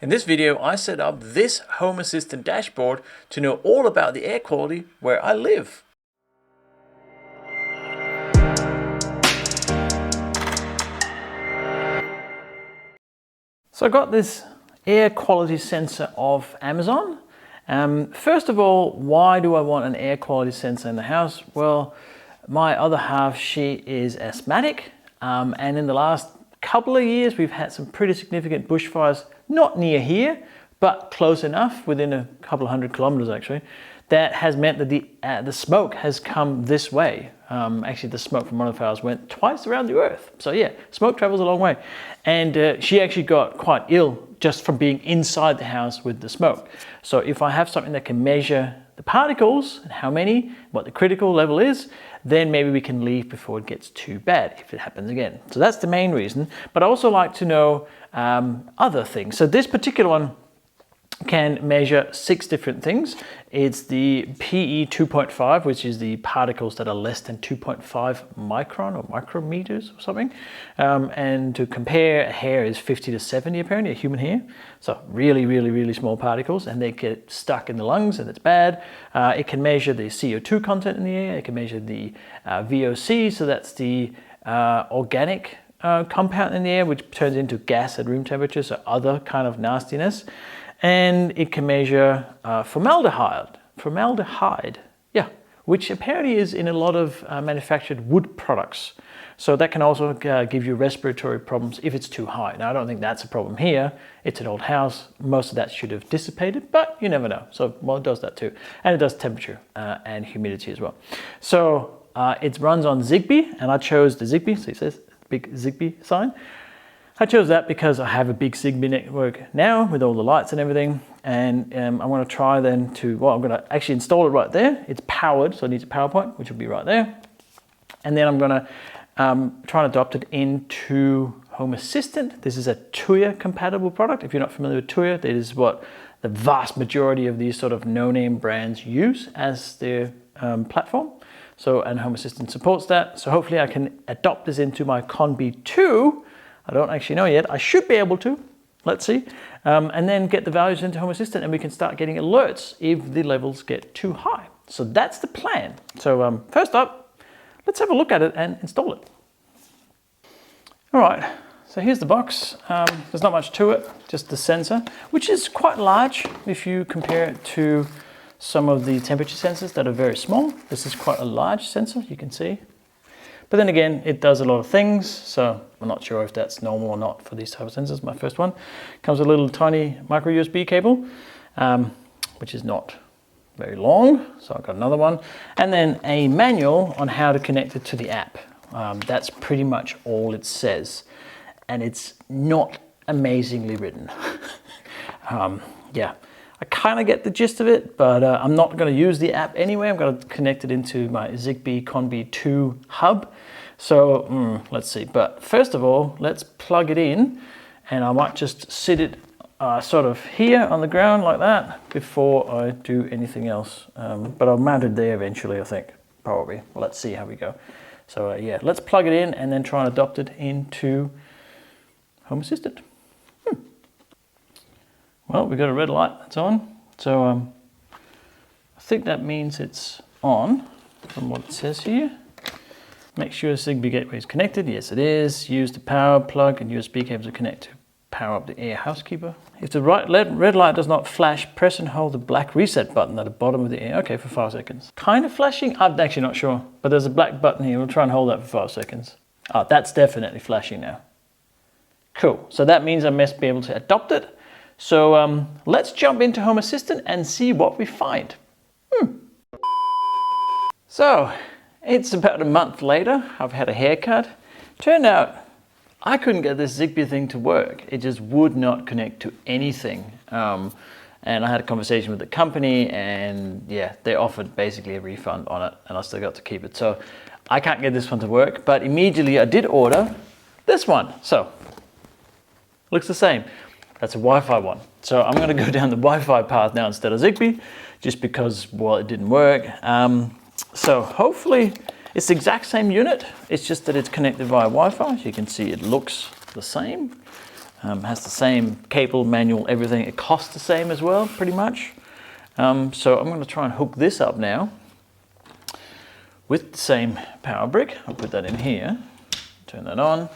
In this video, I set up this Home Assistant dashboard to know all about the air quality where I live. So I got this air quality sensor off Amazon. First of all, why do I want an air quality sensor in the house? Well, my other half, she is asthmatic, and in the last couple of years, we've had some pretty significant bushfires, not near here, but close enough, within a couple of 100 kilometers actually, that has meant that the smoke has come this way. Actually, the smoke from one of the fires went twice around the earth. So yeah, smoke travels a long way. And she actually got quite ill just from being inside the house with the smoke. So if I have something that can measure the particles and how many, what the critical level is, then maybe we can leave before it gets too bad if it happens again. So that's the main reason. But I also like to know other things. So this particular one can measure 6 different things. It's the PE 2.5, which is the particles that are less than 2.5 micron or micrometers or something. And to compare, hair is 50 to 70 apparently, a human hair. So really, really, really small particles, and they get stuck in the lungs and it's bad. It can measure the CO2 content in the air. It can measure the VOC, so that's the organic compound in the air, which turns into gas at room temperature, so other kind of nastiness. And it can measure formaldehyde, yeah, which apparently is in a lot of manufactured wood products. So that can also give you respiratory problems if it's too high. Now, I don't think that's a problem here. It's an old house. Most of that should have dissipated, but you never know. So, well, it does that too. And it does temperature and humidity as well. So it runs on Zigbee, and I chose the Zigbee, so it says big Zigbee sign. I chose that because I have a big Zigbee network now with all the lights and everything. And I want to try then I'm going to actually install it right there. It's powered, so it needs a power point, which will be right there. And then I'm going to try and adopt it into Home Assistant. This is a Tuya compatible product. If you're not familiar with Tuya, that is what the vast majority of these sort of no-name brands use as their platform. So, and Home Assistant supports that. So hopefully I can adopt this into my Conbee 2. I don't actually know yet. I should be able to. Let's see. And then get the values into Home Assistant, and we can start getting alerts if the levels get too high. So that's the plan. So first up, let's have a look at it and install it. All right, so here's the box. There's not much to it, just the sensor, which is quite large if you compare it to some of the temperature sensors that are very small. This is quite a large sensor, you can see. But then again, it does a lot of things, so I'm not sure if that's normal or not for these type of sensors. My first one comes with a little tiny micro USB cable, which is not very long, so I've got another one. And then a manual on how to connect it to the app. That's pretty much all it says. And it's not amazingly written. Yeah, I kind of get the gist of it, but I'm not going to use the app anyway. I'm going to connect it into my Zigbee Conbee 2 hub. So let's see. But first of all, let's plug it in, and I might just sit it sort of here on the ground like that before I do anything else. But I'll mount it there eventually, I think, probably. Well, let's see how we go. So yeah, let's plug it in and then try and adopt it into Home Assistant. Well, we've got a red light that's on, so I think that means it's on from what it says here. Make sure Zigbee gateway is connected. Yes, it is. Use the power plug and USB cables to connect to power up the Air Housekeeper. If the red light does not flash, press and hold the black reset button at the bottom of the Air. Okay, for 5 seconds. Kind of flashing? I'm actually not sure, but there's a black button here. We'll try and hold that for 5 seconds. Oh, that's definitely flashing now. Cool. So that means I must be able to adopt it. So let's jump into Home Assistant and see what we find. So it's about a month later. I've had a haircut. Turned out I couldn't get this Zigbee thing to work. It just would not connect to anything. And I had a conversation with the company, and yeah, they offered basically a refund on it, and I still got to keep it. So I can't get this one to work, but immediately I did order this one. So looks the same. That's a Wi-Fi one. So I'm going to go down the Wi-Fi path now instead of Zigbee, just because, well, it didn't work. So hopefully it's the exact same unit. It's just that it's connected via Wi-Fi. As you can see, it looks the same. Has the same cable, manual, everything. It costs the same as well, pretty much. So I'm going to try and hook this up now with the same power brick. I'll put that in here, turn that on,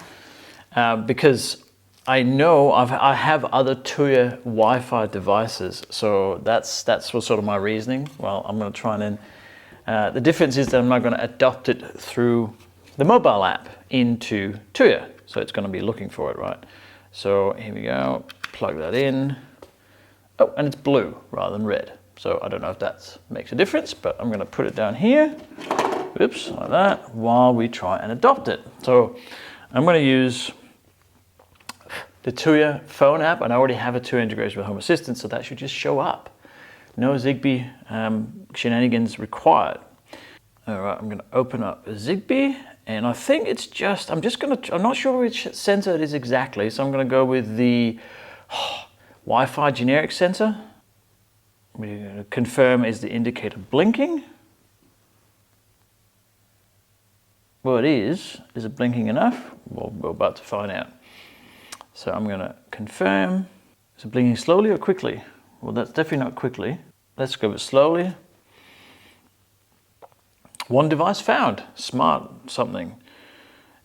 because I know I have other Tuya Wi-Fi devices, so that's what sort of my reasoning. Well, I'm going to try and the difference is that I'm not going to adopt it through the mobile app into Tuya, so it's going to be looking for it, right? So here we go, plug that in. Oh, and it's blue rather than red, so I don't know if that makes a difference, but I'm going to put it down here. Oops, like that, while we try and adopt it. So I'm going to use the Tuya phone app, and I already have a Tuya integration with Home Assistant, so that should just show up. No Zigbee shenanigans required. All right, I'm going to open up Zigbee, and I think it's just, I'm not sure which sensor it is exactly, so I'm going to go with the Wi-Fi generic sensor. We're going to confirm, is the indicator blinking? Well, it is. Is it blinking enough? Well, we're about to find out. So I'm going to confirm. Is it blinking slowly or quickly? Well, that's definitely not quickly. Let's go with slowly. One device found. Smart something.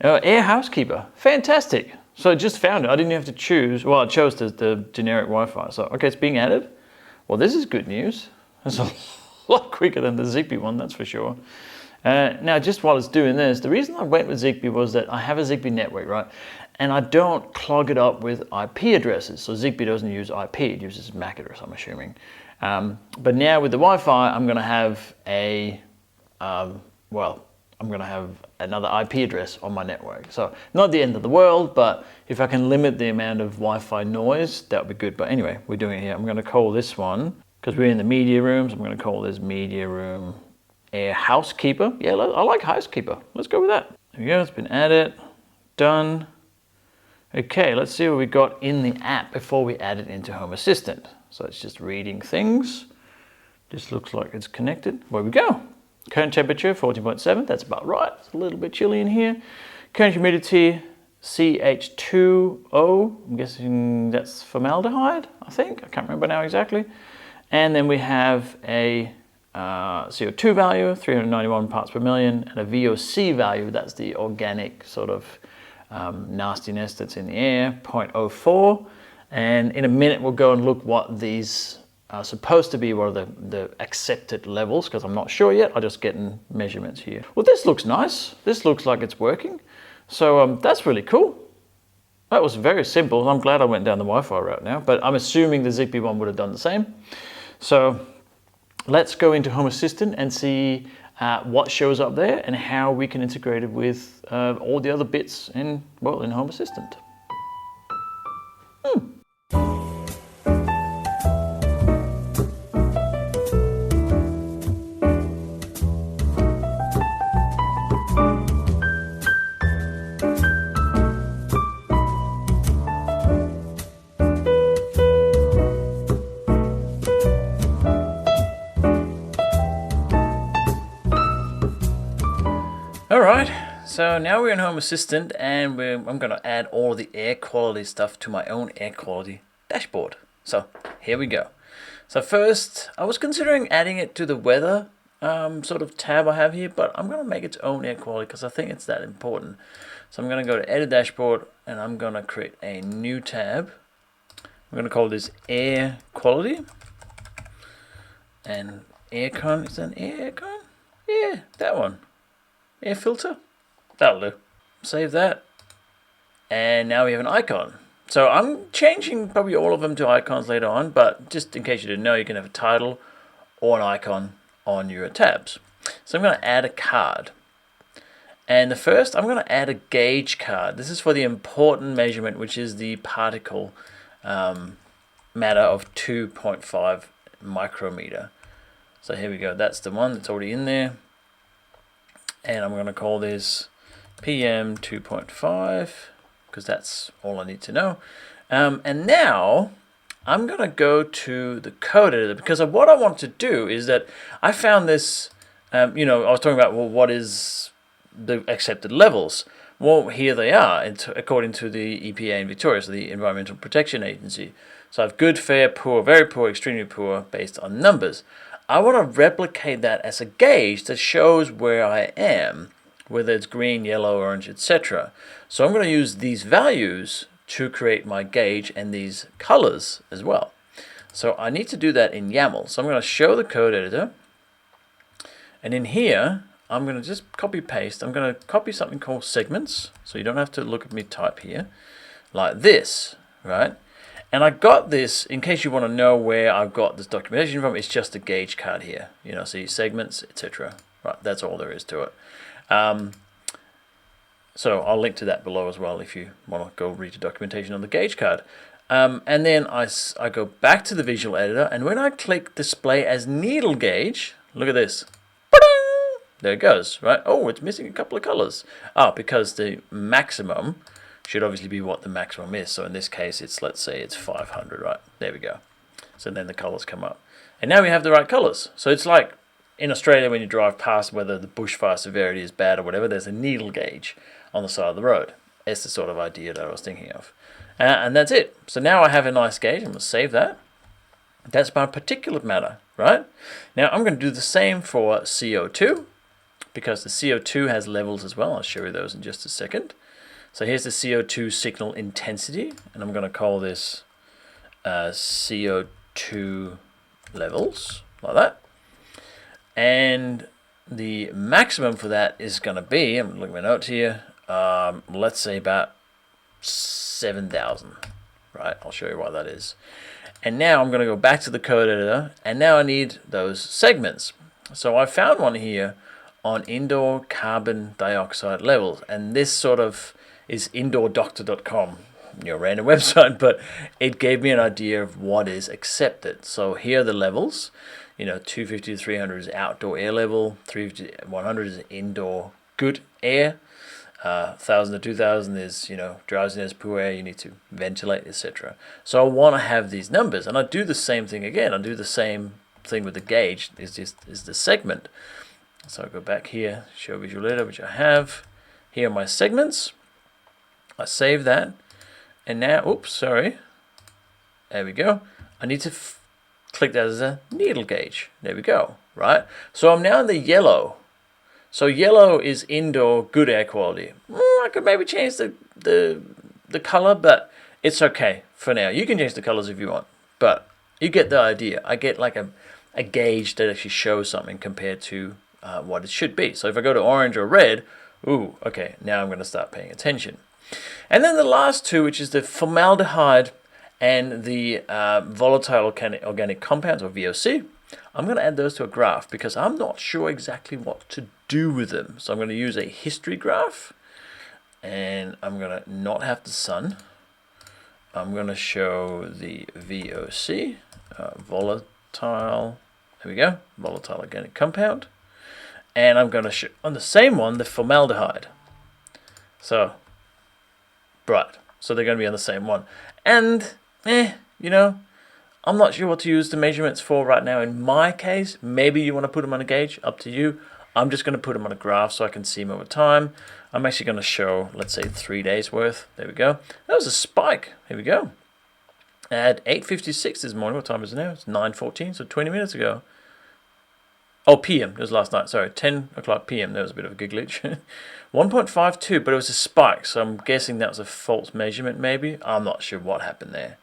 Air Housekeeper. Fantastic. So I just found it. I didn't have to choose. Well, I chose the generic Wi-Fi. So, okay, it's being added. Well, this is good news. It's a lot quicker than the Zigbee one, that's for sure. Now, just while it's doing this, the reason I went with Zigbee was that I have a Zigbee network, right? And I don't clog it up with IP addresses. So Zigbee doesn't use IP, it uses MAC address, I'm assuming. But now with the Wi-Fi, I'm gonna have I'm gonna have another IP address on my network. So not the end of the world, but if I can limit the amount of Wi-Fi noise, that would be good. But anyway, we're doing it here. I'm gonna call this one, because we're in the media rooms, I'm gonna call this media room Air Housekeeper. Yeah, I like Housekeeper. Let's go with that. There we go, it's been added, done. Okay, let's see what we got in the app before we add it into Home Assistant. So it's just reading things. This looks like it's connected. Where we go. Current temperature, 14.7, that's about right. It's a little bit chilly in here. Current humidity, CH2O. I'm guessing that's formaldehyde, I think. I can't remember now exactly. And then we have a CO2 value, 391 parts per million, and a VOC value, that's the organic sort of nastiness that's in the air, 0.04. And in a minute we'll go and look what these are supposed to be, what are the accepted levels, because I'm not sure yet. I'm just getting measurements here. Well, this looks nice. This looks like it's working. So that's really cool. That was very simple. I'm glad I went down the Wi-Fi route now, but I'm assuming the Zigbee one would have done the same. So let's go into Home Assistant and see what shows up there and how we can integrate it with all the other bits in Home Assistant. Alright, so now we're in Home Assistant and I'm going to add all the air quality stuff to my own air quality dashboard. So here we go. So first, I was considering adding it to the weather sort of tab I have here, but I'm going to make its own air quality because I think it's that important. So I'm going to go to Edit Dashboard and I'm going to create a new tab. I'm going to call this Air Quality. And aircon, is that an aircon? Yeah, that one. Air filter, that'll do. Save that. And now we have an icon. So I'm changing probably all of them to icons later on, but just in case you didn't know, you can have a title or an icon on your tabs. So I'm going to add a card. And the first, I'm going to add a gauge card. This is for the important measurement, which is the particle matter of 2.5 micrometer. So here we go. That's the one that's already in there. And I'm going to call this PM 2.5 because that's all I need to know. And now I'm going to go to the code editor because what I want to do is that I found this, I was talking about, well, what is the accepted levels? Well, here they are, according to the EPA in Victoria, so the Environmental Protection Agency. So I have good, fair, poor, very poor, extremely poor, based on numbers. I want to replicate that as a gauge that shows where I am, whether it's green, yellow, orange, etc. So I'm going to use these values to create my gauge and these colors as well. So I need to do that in YAML. So I'm going to show the code editor. And in here, I'm going to just copy paste. I'm going to copy something called segments. So you don't have to look at me type here. Like this, right? And I got this, in case you want to know where I've got this documentation from, it's just a gauge card here. You know, see segments, etc. Right, that's all there is to it. So I'll link to that below as well if you want to go read the documentation on the gauge card. And then I go back to the visual editor, and when I click display as needle gauge, look at this. There it goes, right? Oh, it's missing a couple of colors. Oh, because the maximum should obviously be what the maximum is. So in this case, let's say it's 500, right? There we go. So then the colors come up. And now we have the right colors. So it's like in Australia when you drive past, whether the bushfire severity is bad or whatever, there's a needle gauge on the side of the road. It's the sort of idea that I was thinking of. And that's it. So now I have a nice gauge. I'm going to save that. That's my particulate matter, right? Now I'm going to do the same for CO2, because the CO2 has levels as well. I'll show you those in just a second. So here's the CO2 signal intensity, and I'm going to call this CO2 levels, like that. And the maximum for that is going to be, I'm looking at my notes here, let's say about 7,000, right? I'll show you why that is. And now I'm going to go back to the code editor, and now I need those segments. So I found one here on indoor carbon dioxide levels, and this sort of is indoordoctor.com, your random website, but it gave me an idea of what is accepted. So here are the levels. 250 to 300 is outdoor air level, 350 to 100 is indoor good air, 1,000 to 2,000 is drowsiness, poor air, you need to ventilate, etc. So I want to have these numbers, and I do the same thing again. I do the same thing with the gauge. Is the segment. So I go back here, show visual editor, which I have. Here are my segments. I save that, and now, oops, sorry. There we go. I need to click that as a needle gauge. There we go, right? So I'm now in the yellow. So yellow is indoor good air quality. I could maybe change the color, but it's okay for now. You can change the colors if you want, but you get the idea. I get like a gauge that actually shows something compared to what it should be. So if I go to orange or red, ooh, okay, now I'm going to start paying attention. And then the last two, which is the formaldehyde and the volatile organic compounds, or VOC, I'm going to add those to a graph because I'm not sure exactly what to do with them. So I'm going to use a history graph, and I'm going to not have the sun. I'm going to show the VOC, volatile, there we go, volatile organic compound. And I'm going to show on the same one the formaldehyde. So, right, so they're going to be on the same one. And, I'm not sure what to use the measurements for right now. In my case, maybe you want to put them on a gauge, up to you. I'm just going to put them on a graph so I can see them over time. I'm actually going to show, let's say, 3 days worth. There we go. That was a spike. Here we go. At 8:56 this morning. What time is it now? It's 9:14, so 20 minutes ago. Oh, PM. It was last night. Sorry, 10 o'clock PM. There was a bit of a glitch. 1.52, but it was a spike, so I'm guessing that was a false measurement maybe. I'm not sure what happened there.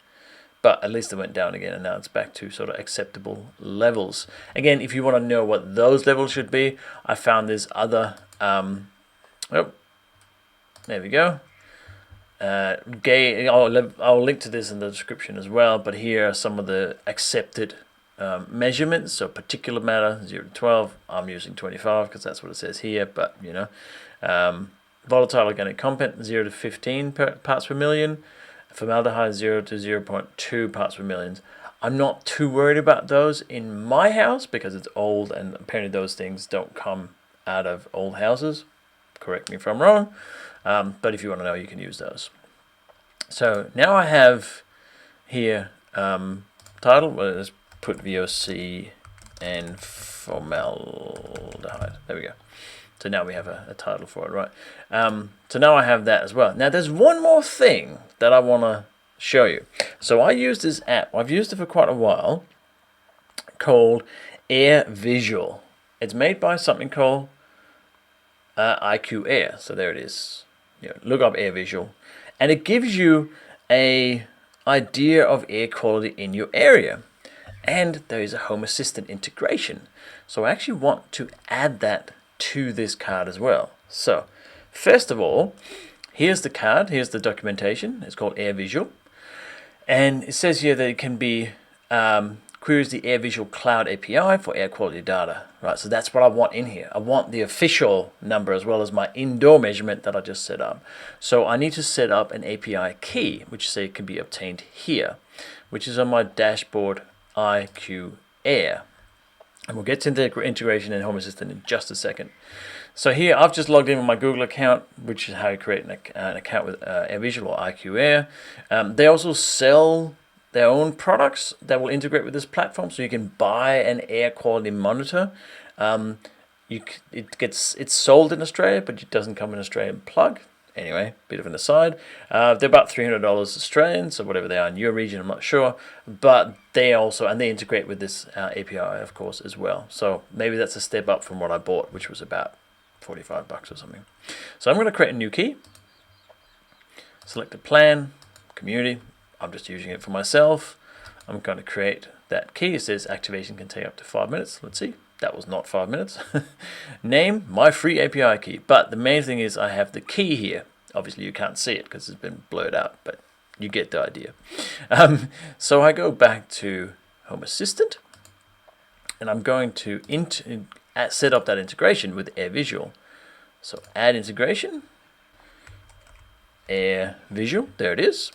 But at least it went down again, and now it's back to sort of acceptable levels. Again, if you want to know what those levels should be, I found this other... there we go. I'll link to this in the description as well, but here are some of the accepted measurements. So particulate matter 0 to 12, I'm using 25 because that's what it says here, but volatile organic compound 0 to 15 parts per million, formaldehyde 0 to 0.2 parts per million. I'm not too worried about those in my house because it's old, and apparently those things don't come out of old houses. Correct me if I'm wrong, but if you want to know, you can use those. So now I have here title. Let's put VOC and formaldehyde. There we go. So now we have a title for it, right? So now I have that as well. Now there's one more thing that I want to show you. So I use this app. I've used it for quite a while, called Air Visual. It's made by something called IQ Air. So there it is. Look up Air Visual, and it gives you a idea of air quality in your area. And there is a Home Assistant integration. So I actually want to add that to this card as well. So first of all, here's the card, here's the documentation. It's called Air Visual. And it says here that it can be queries the Air Visual Cloud API for air quality data. Right, so that's what I want in here. I want the official number as well as my indoor measurement that I just set up. So I need to set up an API key, which say can be obtained here, which is on my dashboard IQ Air. And we'll get to the integration in Home Assistant in just a second. So here I've just logged in with my Google account, which is how you create an account with Air Visual or IQ Air. They also sell their own products that will integrate with this platform, so you can buy an air quality monitor. It's sold in Australia, but it doesn't come in Australian plug. Anyway, bit of an aside. They're about $300 Australian, so whatever they are in your region, I'm not sure. But they integrate with this API, of course, as well. So maybe that's a step up from what I bought, which was about $45 or something. So I'm going to create a new key. Select a plan, community. I'm just using it for myself. I'm going to create that key. It says activation can take up to 5 minutes. Let's see. That was not 5 minutes. Name, my free API key. But the main thing is I have the key here. Obviously you can't see it because it's been blurred out, but you get the idea. So I go back to Home Assistant, and I'm going to set up that integration with Air Visual. So add integration, Air Visual, there it is.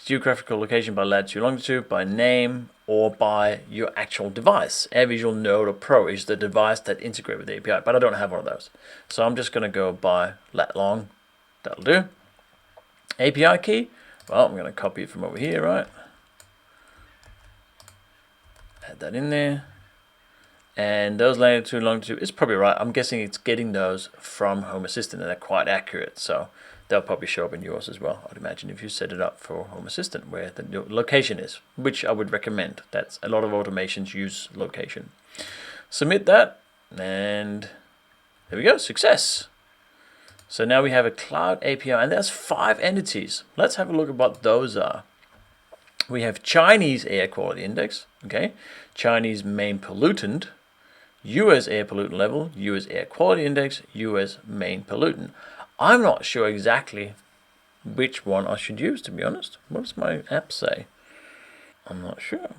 Geographical location by latitude, longitude, by name, or by your actual device. Air Visual Node or Pro is the device that integrates with the API, but I don't have one of those. So I'm just going to go by lat long. That'll do. API key. Well, I'm going to copy it from over here, right? Add that in there. And those latitude, longitude is probably right. I'm guessing it's getting those from Home Assistant, and they're quite accurate. So they'll probably show up in yours as well, I'd imagine, if you set it up for Home Assistant where the location is, which I would recommend. That's a lot of automations use location. Submit that, and there we go, success. So now we have a cloud API, and there's 5 entities. Let's have a look at what those are. We have Chinese air quality index, okay, Chinese main pollutant, US air pollutant level, US air quality index, US main pollutant. I'm not sure exactly which one I should use, to be honest. What does my app say? I'm not sure.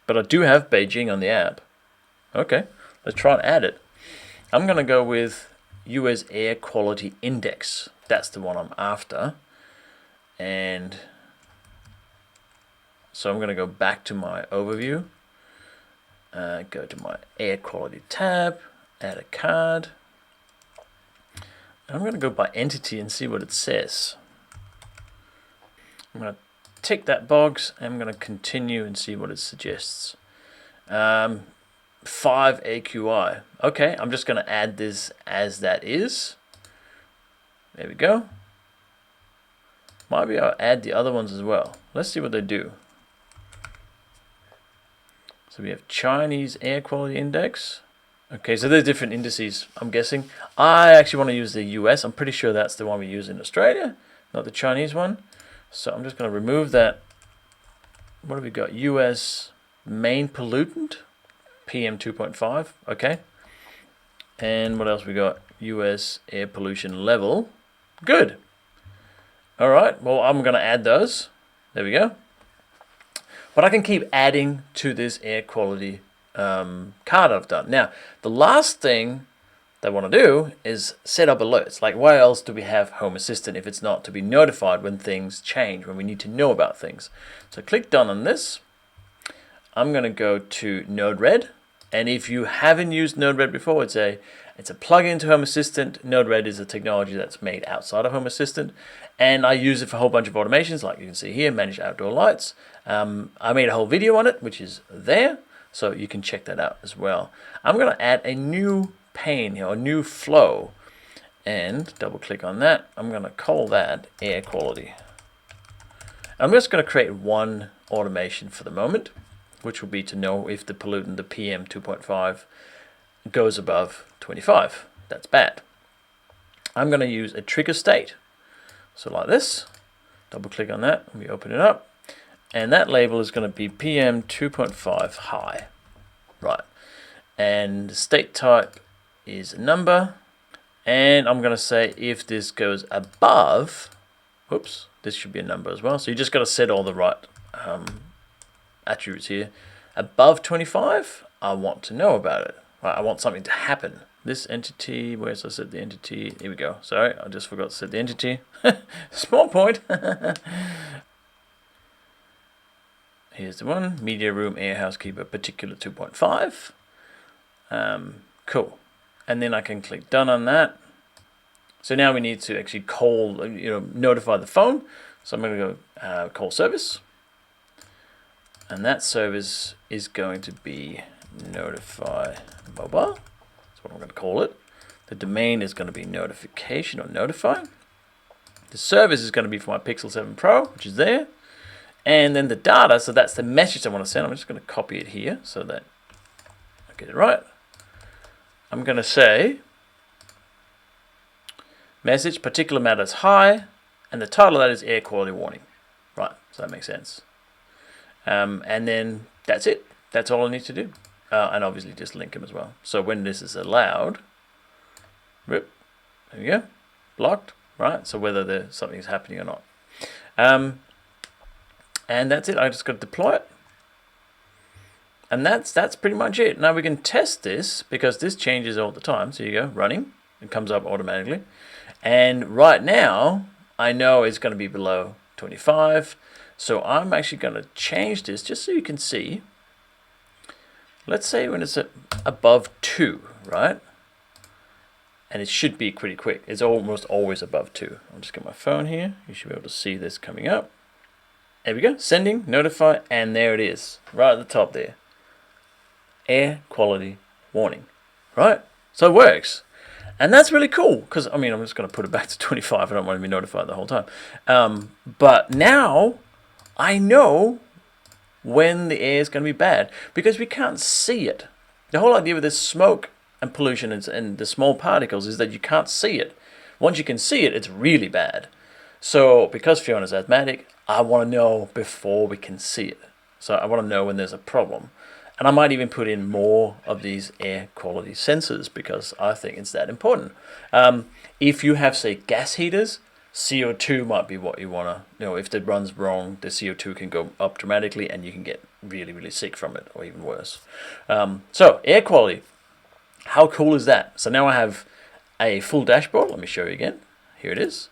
But I do have Beijing on the app. Okay, let's try and add it. I'm going to go with US air quality index. That's the one I'm after. And so I'm going to go back to my overview. Go to my air quality tab, add a card. I'm going to go by entity and see what it says. I'm going to tick that box, and I'm going to continue and see what it suggests. 5 AQI. Okay, I'm just going to add this as that is. There we go. Maybe I'll add the other ones as well. Let's see what they do. So we have Chinese air quality index. Okay, so there's different indices, I'm guessing. I actually want to use the US. I'm pretty sure that's the one we use in Australia, not the Chinese one. So I'm just going to remove that. What have we got? US main pollutant, PM 2.5. Okay. And what else we got? US air pollution level. Good. All right, well, I'm going to add those. There we go. But I can keep adding to this air quality card I've done. Now, the last thing they want to do is set up alerts. Like, why else do we have Home Assistant if it's not to be notified when things change, when we need to know about things? So click done on this. I'm going to go to Node-RED. And if you haven't used Node-RED before, it's a plugin to Home Assistant. Node-RED is a technology that's made outside of Home Assistant. And I use it for a whole bunch of automations, like you can see here, manage outdoor lights. I made a whole video on it, which is there. So you can check that out as well. I'm going to add a new pane here, or new flow, and double click on that. I'm going to call that air quality. I'm just going to create one automation for the moment, which will be to know if the pollutant, the PM 2.5, goes above 25. That's bad. I'm going to use a trigger state. So like this, double click on that, and we open it up. And that label is going to be PM 2.5 high. Right. And the state type is a number. And I'm going to say if this goes above, whoops, this should be a number as well. So you just got to set all the right attributes here. Above 25, I want to know about it. Right, I want something to happen. This entity, where's I set the entity? Here we go. Sorry, I just forgot to set the entity. Small point. Here's the one, media room, Air Housekeeper, particular 2.5. Cool. And then I can click done on that. So now we need to actually call, notify the phone. So I'm going to go call service. And that service is going to be notify mobile. That's what I'm going to call it. The domain is going to be notification or notify. The service is going to be for my Pixel 7 Pro, which is there. And then the data, so that's the message I want to send. I'm just going to copy it here so that I get it right. I'm going to say message, particular matter is high, and the title of that is air quality warning. Right, so that makes sense. And then that's it. That's all I need to do. And obviously just link them as well. So when this is allowed, rip, there we go, blocked, right? So whether something's happening or not. And that's it. I just got to deploy it. And that's pretty much it. Now we can test this because this changes all the time. So you go, running, it comes up automatically. And right now, I know it's going to be below 25. So I'm actually going to change this just so you can see. Let's say when it's above 2, right? And it should be pretty quick. It's almost always above 2. I'll just get my phone here. You should be able to see this coming up. There we go. Sending, notify, and there it is. Right at the top there. Air quality warning. Right? So it works. And that's really cool. Because, I'm just going to put it back to 25. I don't want to be notified the whole time. But now I know when the air is going to be bad. Because we can't see it. The whole idea with this smoke and pollution and the small particles is that you can't see it. Once you can see it, it's really bad. So because Fiona's asthmatic, I want to know before we can see it. So I want to know when there's a problem. And I might even put in more of these air quality sensors because I think it's that important. If you have, say, gas heaters, CO2 might be what you want to, if it runs wrong, the CO2 can go up dramatically and you can get really, really sick from it or even worse. So air quality, how cool is that? So now I have a full dashboard. Let me show you again. Here it is.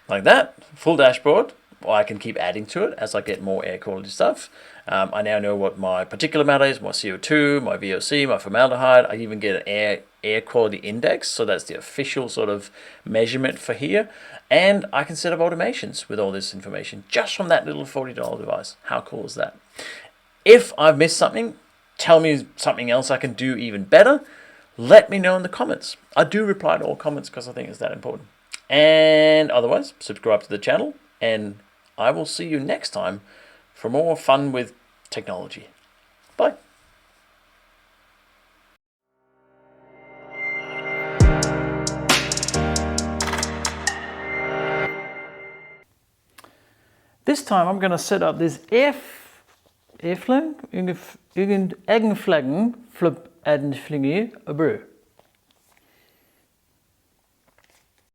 Like that, full dashboard. I can keep adding to it as I get more air quality stuff. I now know what my particulate matter is, my CO2, my VOC, my formaldehyde. I even get an air quality index, so that's the official sort of measurement for here. And I can set up automations with all this information just from that little $40 device. How cool is that? If I've missed something, tell me something else I can do even better. Let me know in the comments. I do reply to all comments because I think it's that important. And otherwise, subscribe to the channel, and I will see you next time for more fun with technology. Bye. This time I'm going to set up this Airflang, Eggenflaggen, Flip, Addenflinge, a brew.